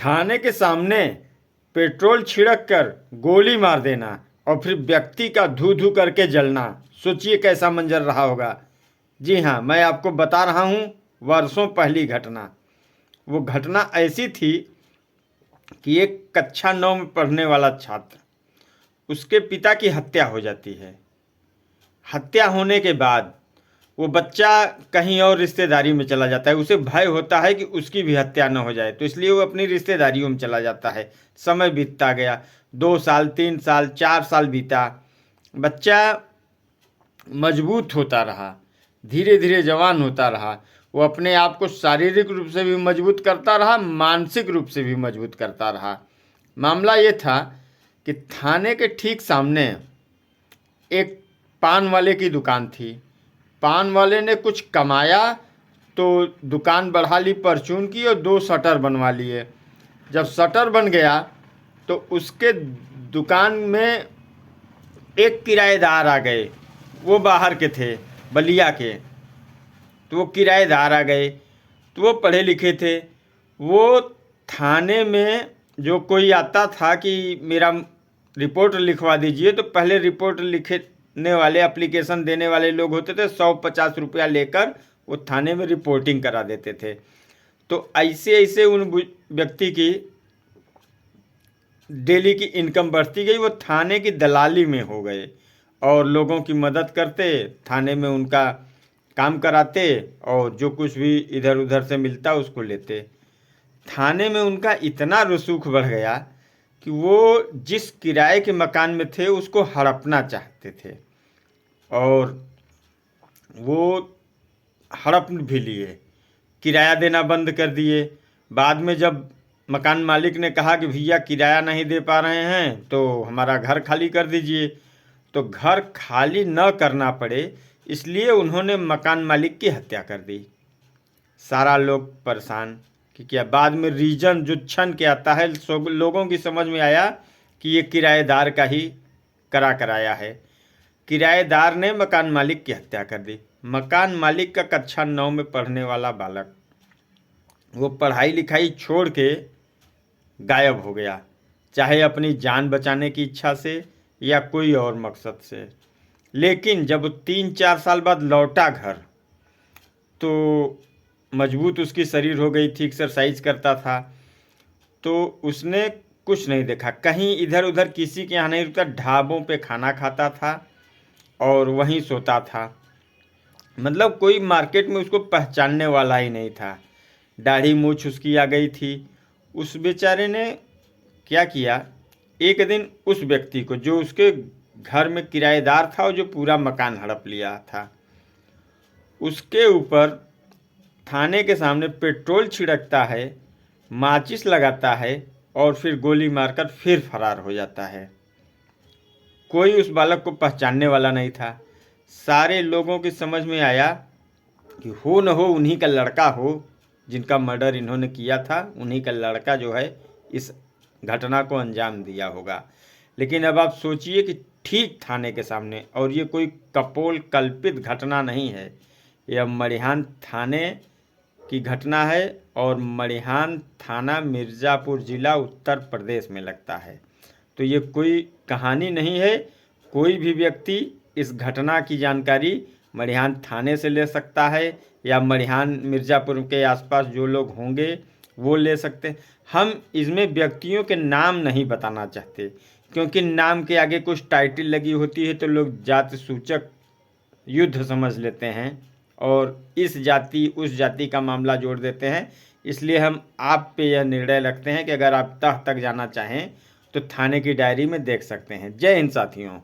थाने के सामने पेट्रोल छिड़क कर गोली मार देना और फिर व्यक्ति का धू धू करके जलना, सोचिए कैसा मंजर रहा होगा। जी हाँ, मैं आपको बता रहा हूँ वर्षों पहली घटना। वो घटना ऐसी थी कि एक कक्षा 9 में पढ़ने वाला छात्र, उसके पिता की हत्या हो जाती है। हत्या होने के बाद वो बच्चा कहीं और रिश्तेदारी में चला जाता है। उसे भय होता है कि उसकी भी हत्या न हो जाए, तो इसलिए वो अपनी रिश्तेदारियों में चला जाता है। समय बीतता गया, 2 साल, 3 साल, 4 साल बीता। बच्चा मजबूत होता रहा, धीरे धीरे जवान होता रहा। वो अपने आप को शारीरिक रूप से भी मजबूत करता रहा, मानसिक रूप से भी मजबूत करता रहा। मामला ये था कि थाने के ठीक सामने एक पान वाले की दुकान थी। पान वाले ने कुछ कमाया तो दुकान बढ़ा ली, परचून की, और 2 शटर बनवा लिए। जब शटर बन गया तो उसके दुकान में एक किराएदार आ गए। वो बाहर के थे, बलिया के। तो वो किराएदार आ गए, तो वो पढ़े लिखे थे। वो थाने में जो कोई आता था कि मेरा रिपोर्ट लिखवा दीजिए, तो पहले रिपोर्ट लिखने वाले, एप्लीकेशन देने वाले लोग होते थे, 150 रुपया लेकर वो थाने में रिपोर्टिंग करा देते थे। तो ऐसे ऐसे उन व्यक्ति की डेली की इनकम बढ़ती गई। वो थाने की दलाली में हो गए और लोगों की मदद करते, थाने में उनका काम कराते और जो कुछ भी इधर उधर से मिलता उसको लेते। थाने में उनका इतना रसूख बढ़ गया कि वो जिस किराए के मकान में थे उसको हड़पना चाहते थे और वो हड़प भी लिए, किराया देना बंद कर दिए। बाद में जब मकान मालिक ने कहा कि भैया किराया नहीं दे पा रहे हैं तो हमारा घर खाली कर दीजिए, तो घर खाली न करना पड़े इसलिए उन्होंने मकान मालिक की हत्या कर दी। सारा लोग परेशान कि क्या। बाद में रीजन जो छन के आता है, लोगों की समझ में आया कि ये किराएदार का ही कराया है। किराएदार ने मकान मालिक की हत्या कर दी। मकान मालिक का कक्षा 9 में पढ़ने वाला बालक, वो पढ़ाई लिखाई छोड़ के गायब हो गया, चाहे अपनी जान बचाने की इच्छा से या कोई और मकसद से। लेकिन जब 3-4 साल बाद लौटा घर तो मजबूत उसकी शरीर हो गई थी, एक्सरसाइज करता था, तो उसने कुछ नहीं देखा, कहीं इधर उधर किसी के यहाँ नहीं रुकता, ढाबों पे खाना खाता था और वहीं सोता था। मतलब कोई मार्केट में उसको पहचानने वाला ही नहीं था। दाढ़ी मूछ उसकी आ गई थी। उस बेचारे ने क्या किया, एक दिन उस व्यक्ति को जो उसके घर में किराएदार था और जो पूरा मकान हड़प लिया था, उसके ऊपर थाने के सामने पेट्रोल छिड़कता है, माचिस लगाता है और फिर गोली मारकर फिर फरार हो जाता है। कोई उस बालक को पहचानने वाला नहीं था। सारे लोगों की समझ में आया कि हो न हो उन्हीं का लड़का हो जिनका मर्डर इन्होंने किया था, उन्हीं का लड़का जो है इस घटना को अंजाम दिया होगा। लेकिन अब आप सोचिए कि ठीक थाने के सामने, और ये कोई कपोल कल्पित घटना नहीं है, यह मड़िहान थाने की घटना है और मड़िहान थाना मिर्ज़ापुर ज़िला उत्तर प्रदेश में लगता है। तो ये कोई कहानी नहीं है। कोई भी व्यक्ति इस घटना की जानकारी मड़िहान थाने से ले सकता है या मड़िहान मिर्ज़ापुर के आसपास जो लोग होंगे वो ले सकते हैं। हम इसमें व्यक्तियों के नाम नहीं बताना चाहते, क्योंकि नाम के आगे कुछ टाइटल लगी होती है तो लोग जाति सूचक युद्ध समझ लेते हैं और इस जाति उस जाति का मामला जोड़ देते हैं। इसलिए हम आप पे यह निर्णय रखते हैं कि अगर आप तह तक जाना चाहें तो थाने की डायरी में देख सकते हैं। जय हिंद साथियों।